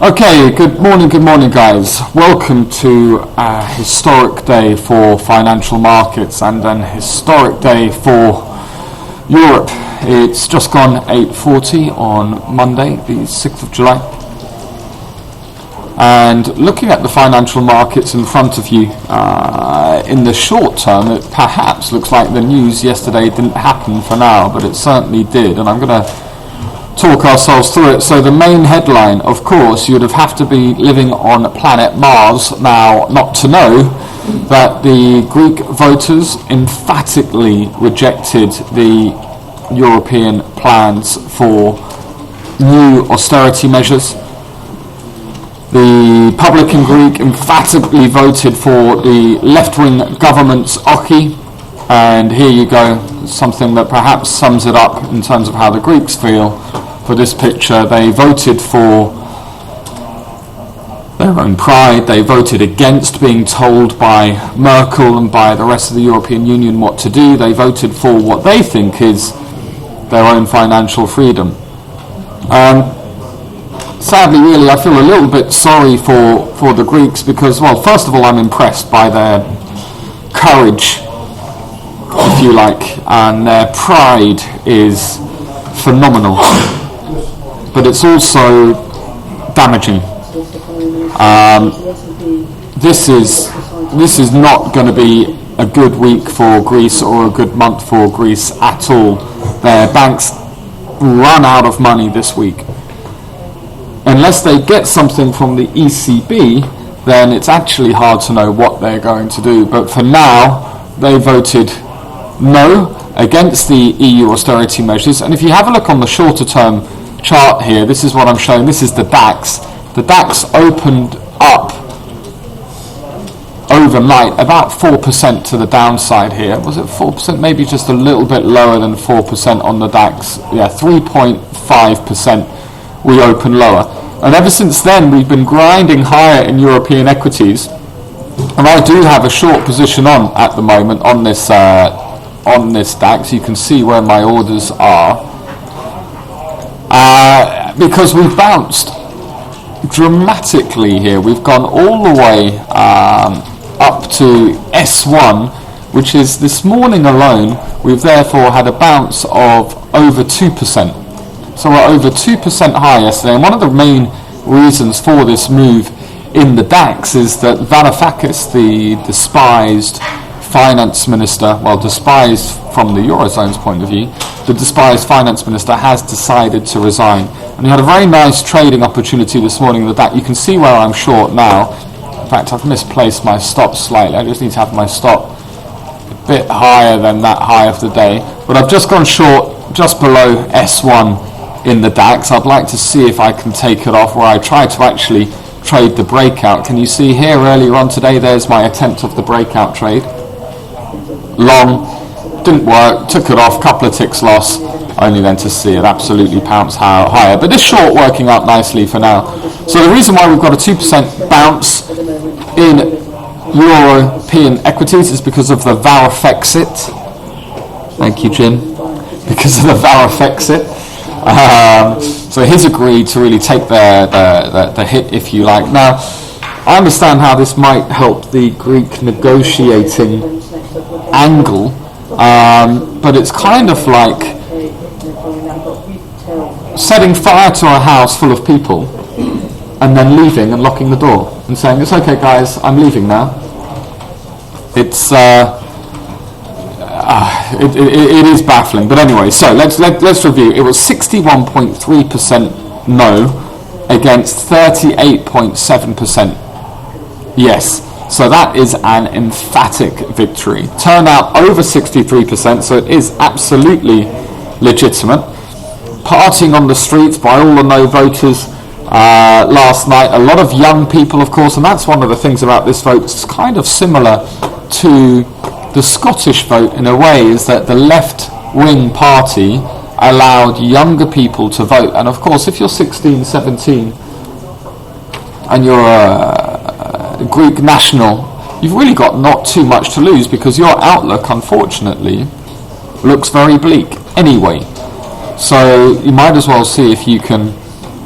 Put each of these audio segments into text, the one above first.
Okay, good morning guys. Welcome to a historic day for financial markets and an historic day for Europe. It's just gone 8:40 on Monday, the 6th of July. And looking at the financial markets in front of you, in the short term, it perhaps looks like the news yesterday didn't happen for now, but it certainly did. And I'm going to talk ourselves through it. So the main headline, of course, you'd have to be living on planet Mars now not to know that the Greek voters emphatically rejected the European plans for new austerity measures. The public in Greece emphatically voted for the left-wing government's OCHI, and here you go, something that perhaps sums it up in terms of how the Greeks feel for this picture. They voted for their own pride. They voted against being told by Merkel and by the rest of the European Union what to do. They voted for what they think is their own financial freedom. Sadly, really, I feel a little bit sorry for the Greeks because, well, first of all, I'm impressed by their courage, if you like, and their pride is phenomenal. But it's also damaging. This is not going to be a good week for Greece or a good month for Greece at all. Their banks run out of money this week. Unless they get something from the ECB, then it's actually hard to know what they're going to do. But for now, they voted no against the EU austerity measures. And if you have a look on the shorter term chart here, this is what I'm showing. This is the DAX. The DAX opened up overnight about 4% to the downside here. Was it 4%? Maybe just a little bit lower than 4% on the DAX. Yeah, 3.5%. We open lower. And ever since then, we've been grinding higher in European equities. And I do have a short position on at the moment on this DAX. You can see where my orders are. Because we've bounced dramatically here. We've gone all the way up to S1, which is this morning alone, we've therefore had a bounce of over 2%. So we're over 2% high yesterday, and one of the main reasons for this move in the DAX is that Varoufakis, the despised finance minister, well, despised from the Eurozone's point of view, the despised finance minister has decided to resign. And he had a very nice trading opportunity this morning in the DAX. You can see where I'm short now. In fact, I've misplaced my stop slightly. I just need to have my stop a bit higher than that high of the day. But I've just gone short just below S1 in the DAX. I'd like to see if I can take it off where I try to actually trade the breakout. Can you see here earlier on today, there's my attempt of the breakout trade. Long, didn't work, took it off, couple of ticks loss, only then to see it absolutely pounce higher. But this short working out nicely for now. So the reason why we've got a 2% bounce in European equities is because of the Varoufakis. Thank you, Jim. Because of the Varoufakis. So he's agreed to really take the hit, if you like. Now, I understand how this might help the Greek negotiating angle, but it's kind of like setting fire to a house full of people and then leaving and locking the door and saying, it's okay guys, I'm leaving now. It's it is baffling, but anyway, so let's review. It was 61.3% no against 38.7% yes. So that is an emphatic victory. Turnout over 63%, so it is absolutely legitimate. Partying on the streets by all the no voters last night. A lot of young people, of course, and that's one of the things about this vote. It's kind of similar to the Scottish vote in a way, is that the left-wing party allowed younger people to vote. And of course, if you're 16, 17, and you're a Greek national, you've really got not too much to lose because your outlook, unfortunately, looks very bleak anyway. So you might as well see if you can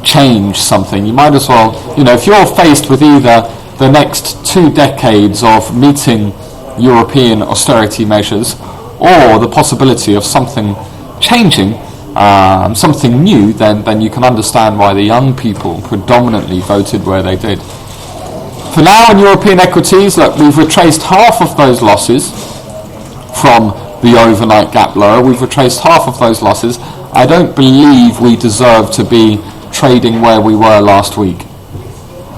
change something. You might as well, if you're faced with either the next 2 decades of meeting European austerity measures or the possibility of something changing, something new, then you can understand why the young people predominantly voted where they did. For now, in European equities, look, we've retraced half of those losses from the overnight gap lower. We've retraced half of those losses. I don't believe we deserve to be trading where we were last week,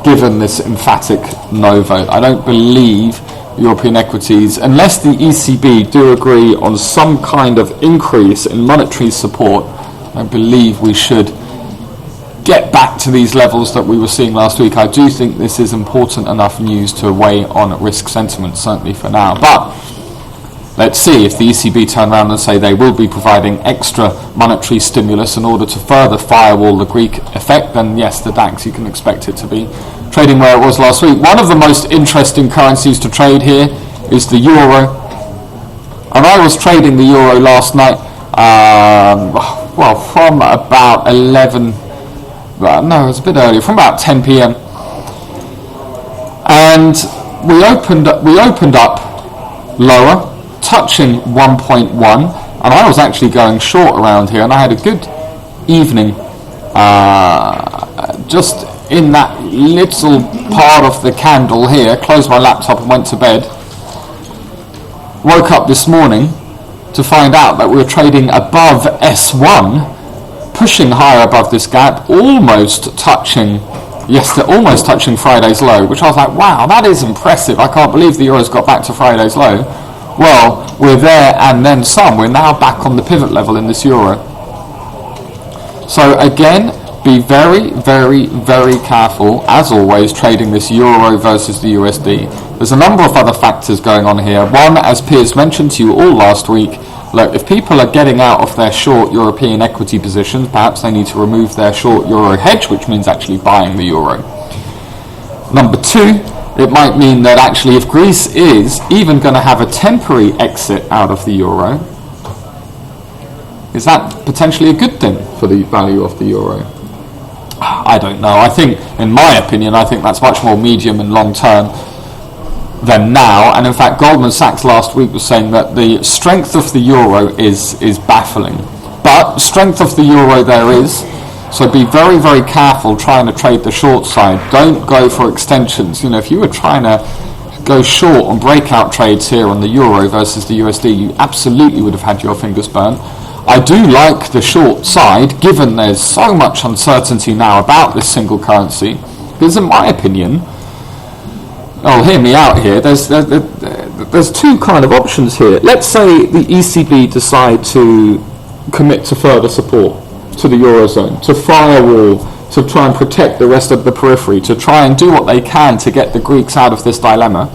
given this emphatic no vote. I don't believe European equities, unless the ECB do agree on some kind of increase in monetary support, I believe we should get back to these levels that we were seeing last week. I do think this is important enough news to weigh on risk sentiment, certainly for now. But let's see if the ECB turn around and say they will be providing extra monetary stimulus in order to further firewall the Greek effect, then yes, the DAX, you can expect it to be trading where it was last week. One of the most interesting currencies to trade here is the euro. And I was trading the euro last night, from about 11, no, it was a bit earlier, from about 10 p.m. And we opened up lower, touching 1.1, and I was actually going short around here, and I had a good evening just in that little part of the candle here. Closed my laptop and went to bed. Woke up this morning to find out that we were trading above S1, pushing higher above this gap, almost touching Friday's low, which I was like, wow, that is impressive. I can't believe the euro's got back to Friday's low. Well, we're there and then some. We're now back on the pivot level in this euro. So again, be very, very, very careful, as always, trading this euro versus the USD. There's a number of other factors going on here. One, as Piers mentioned to you all last week, look, if people are getting out of their short European equity positions, perhaps they need to remove their short euro hedge, which means actually buying the euro. Number two, it might mean that actually if Greece is even going to have a temporary exit out of the euro, is that potentially a good thing for the value of the euro? I don't know. I think, in my opinion, I think that's much more medium and long term than now. And in fact, Goldman Sachs last week was saying that the strength of the euro is baffling. But strength of the euro there is. So be very, very careful trying to trade the short side. Don't go for extensions. If you were trying to go short on breakout trades here on the euro versus the USD, you absolutely would have had your fingers burnt. I do like the short side, given there's so much uncertainty now about this single currency, because in my opinion, hear me out here, there's two kind of options here. Let's say the ECB decide to commit to further support to the Eurozone, to firewall, to try and protect the rest of the periphery, to try and do what they can to get the Greeks out of this dilemma.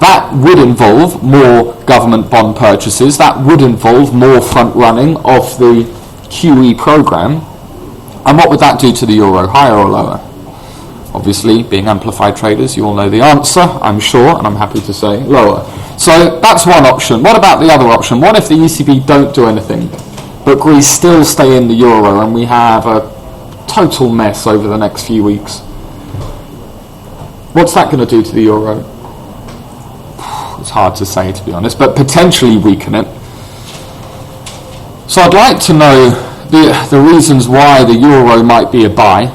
That would involve more government bond purchases. That would involve more front-running of the QE program. And what would that do to the euro, higher or lower? Obviously, being Amplify traders, you all know the answer, I'm sure, and I'm happy to say lower. So that's one option. What about the other option? What if the ECB don't do anything, but Greece still stay in the euro and we have a total mess over the next few weeks? What's that going to do to the euro? It's hard to say, to be honest, but potentially weaken it. So I'd like to know the reasons why the euro might be a buy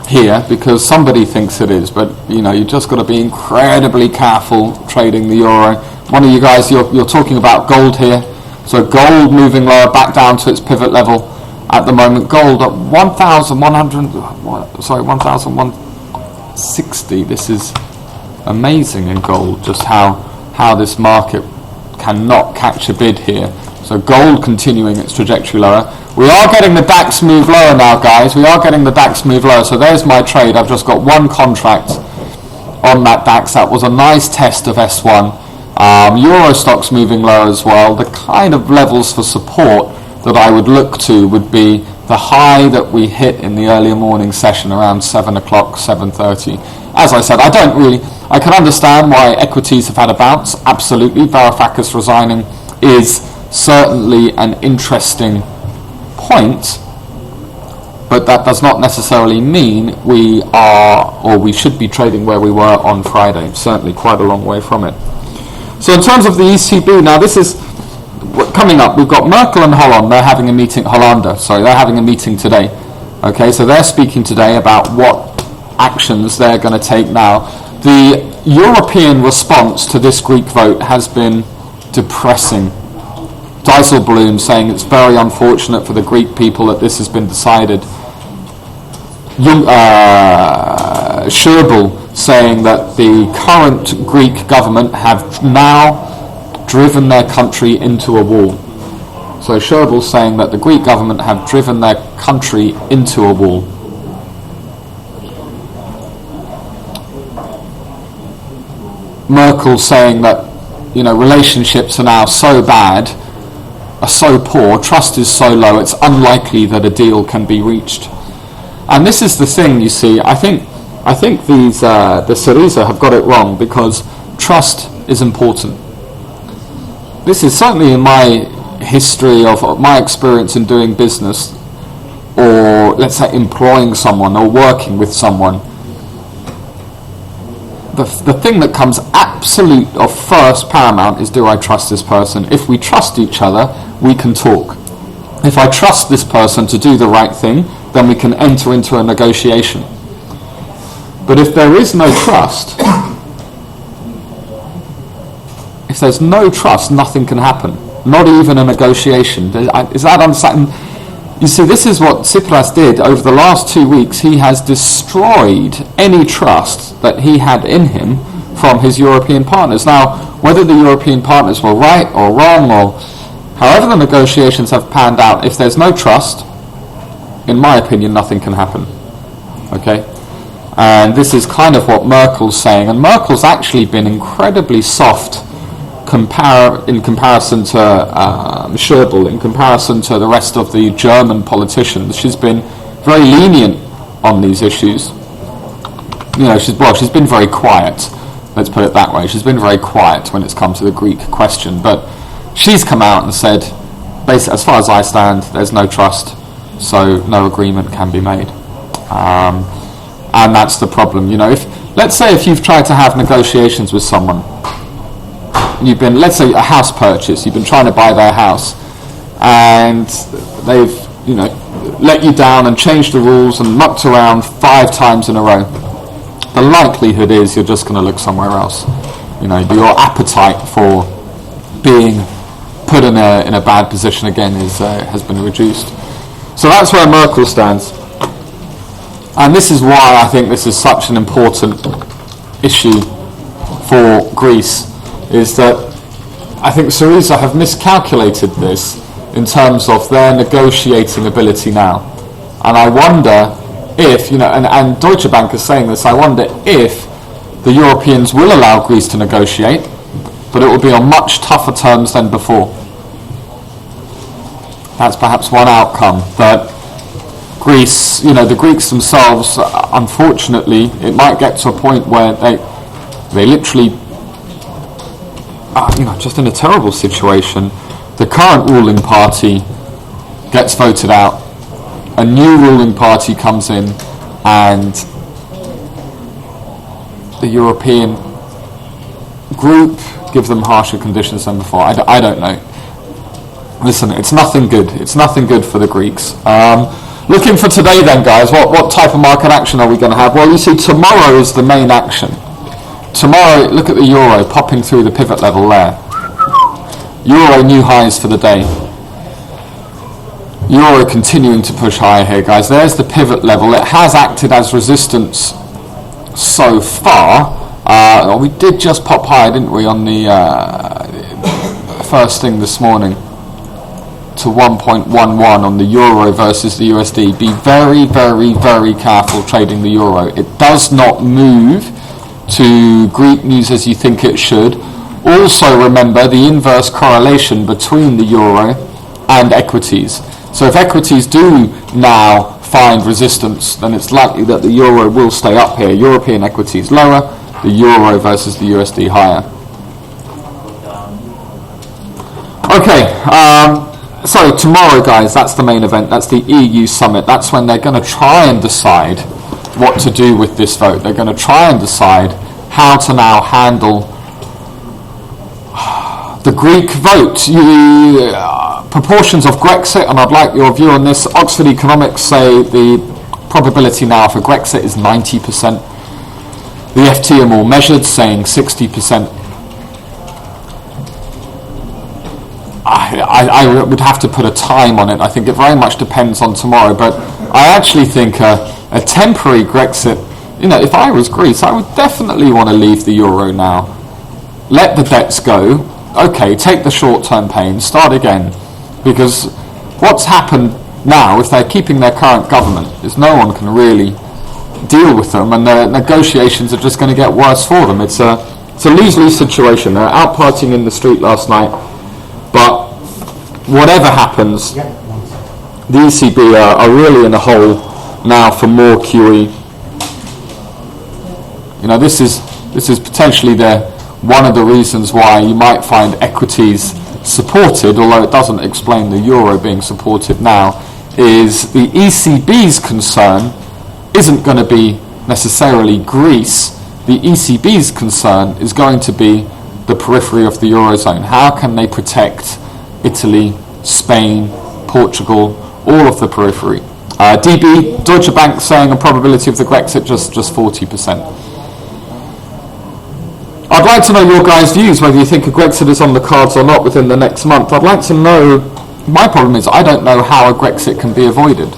here, because somebody thinks it is, but you just got to be incredibly careful trading the euro. One of you guys, you're talking about gold here. So gold moving lower, back down to its pivot level at the moment. Gold at 1,160. This is amazing in gold, just how this market cannot catch a bid here. So gold continuing its trajectory lower. We are getting the DAX move lower now, guys. We are getting the DAX move lower. So there's my trade. I've just got one contract on that DAX. That was a nice test of S1. Euro stocks moving lower as well. The kind of levels for support that I would look to would be the high that we hit in the earlier morning session around 7 o'clock, 7:30. As I said, I can understand why equities have had a bounce. Absolutely. Varoufakis resigning is certainly an interesting point. but that does not necessarily mean we are, or we should be trading where we were on Friday. Certainly quite a long way from it. So in terms of the ECB, now this is coming up. We've got Merkel and Hollande. They're having a meeting. They're having a meeting today. Okay, so they're speaking today about what actions they're going to take now. The European response to this Greek vote has been depressing. Dijsselbloem saying it's very unfortunate for the Greek people that this has been decided. Schäuble saying that the current Greek government have now driven their country into a wall. So Schäuble saying that the Greek government have driven their country into a wall. Merkel saying that, relationships are now so bad, are so poor, trust is so low, it's unlikely that a deal can be reached. And this is the thing, you see, I think these the Syriza have got it wrong, because trust is important. This is certainly in my history of my experience in doing business, or let's say employing someone or working with someone. The thing that comes absolute or first paramount is, do I trust this person? If we trust each other, we can talk. If I trust this person to do the right thing, then we can enter into a negotiation. But if there is no trust, if there's no trust, nothing can happen. Not even a negotiation. Is that understanding? You see, this is what Tsipras did over the last 2 weeks. He has destroyed any trust that he had in him from his European partners. Now, whether the European partners were right or wrong, or however the negotiations have panned out, if there's no trust, in my opinion, nothing can happen. Okay? And this is kind of what Merkel's saying. And Merkel's actually been incredibly soft in comparison to Schäuble, in comparison to the rest of the German politicians. She's been very lenient on these issues. She's been very quiet. Let's put it that way. She's been very quiet when it's come to the Greek question. But she's come out and said, basically, as far as I stand, there's no trust, so no agreement can be made. And that's the problem. Let's say if you've tried to have negotiations with someone, you've been, let's say, a house purchase, you've been trying to buy their house, and they've, let you down and changed the rules and mucked around 5 times in a row. The likelihood is you're just going to look somewhere else. Your appetite for being put in a bad position again has been reduced. So that's where Merkel stands. And this is why I think this is such an important issue for Greece, is that I think Syriza have miscalculated this in terms of their negotiating ability now. And I wonder if, and Deutsche Bank is saying this, I wonder if the Europeans will allow Greece to negotiate, but it will be on much tougher terms than before. That's perhaps one outcome, that Greece, the Greeks themselves, unfortunately, it might get to a point where they literally, just in a terrible situation. The current ruling party gets voted out, a new ruling party comes in, and the European group give them harsher conditions than before. I don't know. Listen, it's nothing good. It's nothing good for the Greeks. Looking for today then, guys, what type of market action are we going to have? Well, you see, tomorrow is the main action. Tomorrow, look at the euro popping through the pivot level there. Euro new highs for the day. Euro continuing to push higher here, guys. There's the pivot level. It has acted as resistance so far. We did just pop high, didn't we, on the first thing this morning to 1.11 on the euro versus the USD. Be very, very, very careful trading the euro. It does not move to Greek news as you think it should. Also remember the inverse correlation between the euro and equities. So if equities do now find resistance, then it's likely that the euro will stay up here. European equities lower, the euro versus the USD higher. Okay, So tomorrow, guys, that's the main event. That's the EU summit. That's when they're going to try and decide what to do with this vote. They're going to try and decide how to now handle the Greek vote. Proportions of Brexit, and I'd like your view on this. Oxford Economics say the probability now for Brexit is 90%. The FT are more measured, saying 60%. I would have to put a time on it. I think it very much depends on tomorrow, but I actually think a temporary Brexit, if I was Greece, I would definitely want to leave the euro now. Let the debts go. Okay, take the short-term pain, start again. Because what's happened now, if they're keeping their current government, is no one can really deal with them, and the negotiations are just going to get worse for them. It's a lose-lose situation. They're out partying in the street last night, but whatever happens, the ECB are really in a hole now for more QE. This is potentially one of the reasons why you might find equities supported, although it doesn't explain the euro being supported now, is the ECB's concern isn't going to be necessarily Greece. The ECB's concern is going to be the periphery of the eurozone. How can they protect Italy, Spain, Portugal, all of the periphery? DB, Deutsche Bank saying a probability of the Brexit just 40%. I'd like to know your guys' views, whether you think a Brexit is on the cards or not within the next month. I'd like to know, my problem is I don't know how a Brexit can be avoided.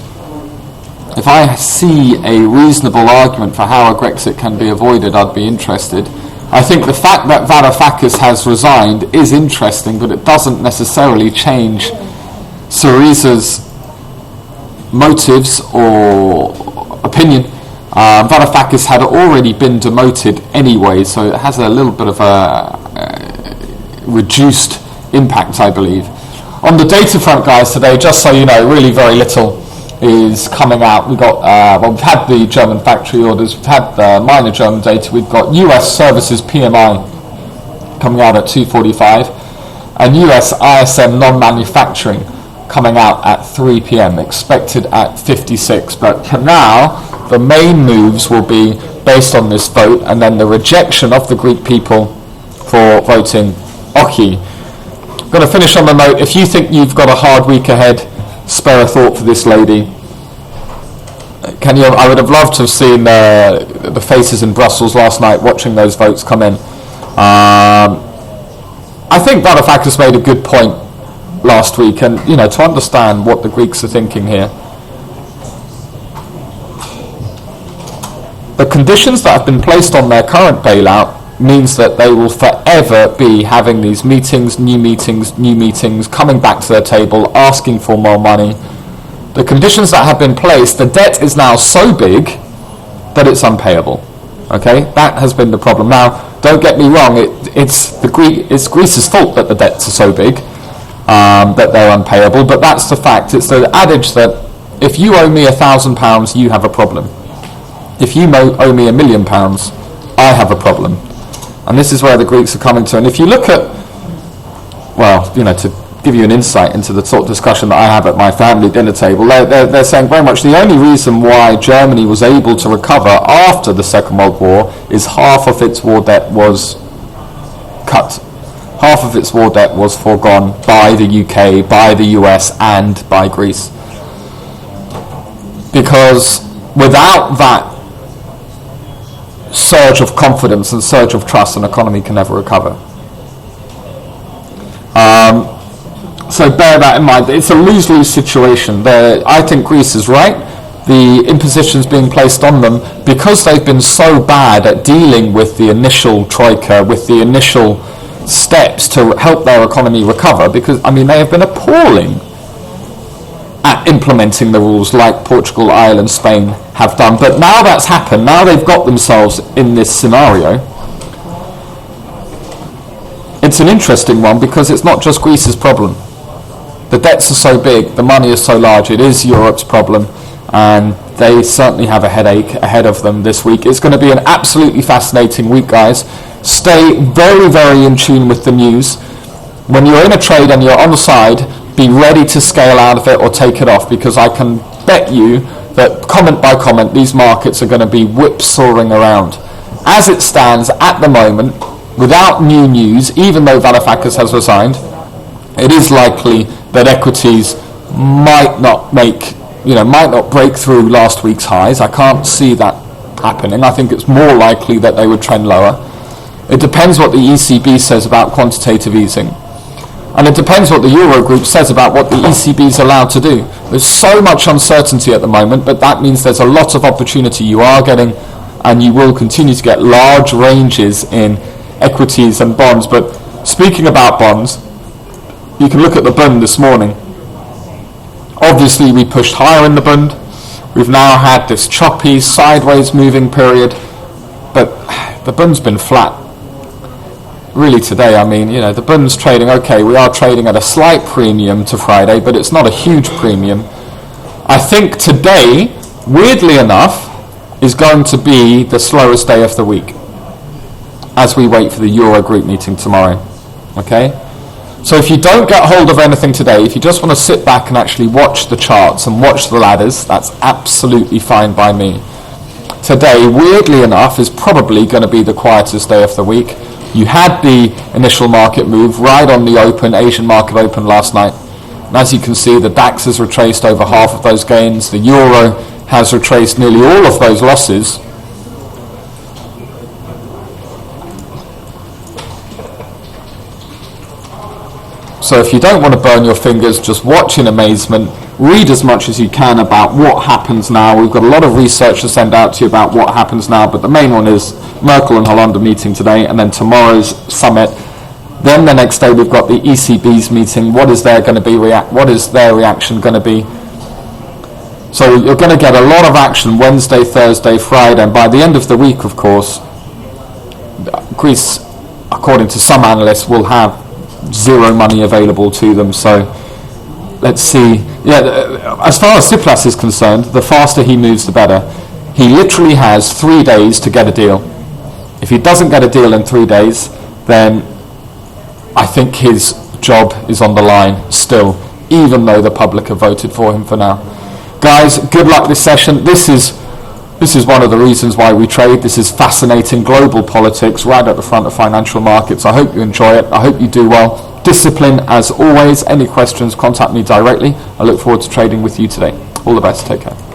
If I see a reasonable argument for how a Brexit can be avoided, I'd be interested. I think the fact that Varoufakis has resigned is interesting, but it doesn't necessarily change Syriza's motives or opinion. Varoufakis had already been demoted anyway, so it has a little bit of a reduced impact, I believe. On the data front, guys, today, just so you know, really very little is coming out. We've got, we've had the German factory orders, we've had the minor German data, we've got US services PMI coming out at 245, and US ISM non-manufacturing coming out at 3 p.m, expected at 56. But for now, the main moves will be based on this vote, and then the rejection of the Greek people for voting Oki. I'm going to finish on the note, if you think you've got a hard week ahead, spare a thought for this lady. I would have loved to have seen the faces in Brussels last night watching those votes come in. I think Varoufakis made a good point last week, and to understand what the Greeks are thinking here. The conditions that have been placed on their current bailout means that they will forever be having these meetings, new meetings, coming back to their table, asking for more money. The conditions that have been placed, the debt is now so big that it's unpayable. Okay, that has been the problem. Now, don't get me wrong, it's Greece's fault that the debts are so big, that they're unpayable, but that's the fact. It's the adage that if you owe me £1,000, you have a problem. If you owe me £1 million, I have a problem. And this is where the Greeks are coming to. And if you look at, to give you an insight into the sort of discussion that I have at my family dinner table, they're saying very much the only reason why Germany was able to recover after the Second World War is half of its war debt was cut. Half of its war debt was foregone by the UK, by the US, and by Greece. Because without that surge of confidence and surge of trust, an economy can never recover. So bear that in mind. It's a lose-lose situation. I think Greece is right. The impositions being placed on them, because they've been so bad at dealing with the initial troika, with the initial steps to help their economy recover, because they have been appalling at implementing the rules like Portugal, Ireland, Spain have done. But now that's happened, now they've got themselves in this scenario. It's an interesting one because it's not just Greece's problem. The debts are so big, the money is so large, it is Europe's problem, and they certainly have a headache ahead of them this week. It's going to be an absolutely fascinating week, guys. Stay very, very in tune with the news. When you're in a trade and you're on the side, be ready to scale out of it or take it off, because I can bet you that comment by comment these markets are going to be whipsawing around. As it stands at the moment, without new news, even though Varoufakis has resigned, it is likely that equities might not break through last week's highs. I can't see that happening. I think it's more likely that they would trend lower. It depends what the ECB says about quantitative easing. And it depends what the Eurogroup says about what the ECB is allowed to do. There's so much uncertainty at the moment, but that means there's a lot of opportunity. You are getting, and you will continue to get, large ranges in equities and bonds. But speaking about bonds, you can look at the Bund this morning. Obviously, we pushed higher in the Bund. We've now had this choppy, sideways moving period, but the Bund's been flat. Really today, the Bund's trading, okay, we are trading at a slight premium to Friday, but it's not a huge premium. I think today, weirdly enough, is going to be the slowest day of the week as we wait for the Eurogroup meeting tomorrow. Okay? So if you don't get hold of anything today, if you just want to sit back and actually watch the charts and watch the ladders, that's absolutely fine by me. Today, weirdly enough, is probably going to be the quietest day of the week. You had the initial market move right on the open, Asian market open last night. And as you can see, the DAX has retraced over half of those gains. The Euro has retraced nearly all of those losses. So if you don't want to burn your fingers, just watch in amazement. Read as much as you can about what happens now. We've got a lot of research to send out to you about what happens now, but the main one is Merkel and Hollande are meeting today, and then tomorrow's summit. Then the next day we've got the ECB's meeting. What is their reaction going to be? So you're going to get a lot of action Wednesday, Thursday, Friday, and by the end of the week, of course, Greece, according to some analysts, will have zero money available to them. So let's see. As far as Tsipras is concerned, the faster he moves, the better. He literally has 3 days to get a deal. If he doesn't get a deal in 3 days, then I think his job is on the line still, even though the public have voted for him for now. Guys, good luck this session. This is one of the reasons why we trade. This is fascinating global politics right at the front of financial markets. I hope you enjoy it. I hope you do well. Discipline as always. Any questions, contact me directly. I look forward to trading with you today. All the best. Take care.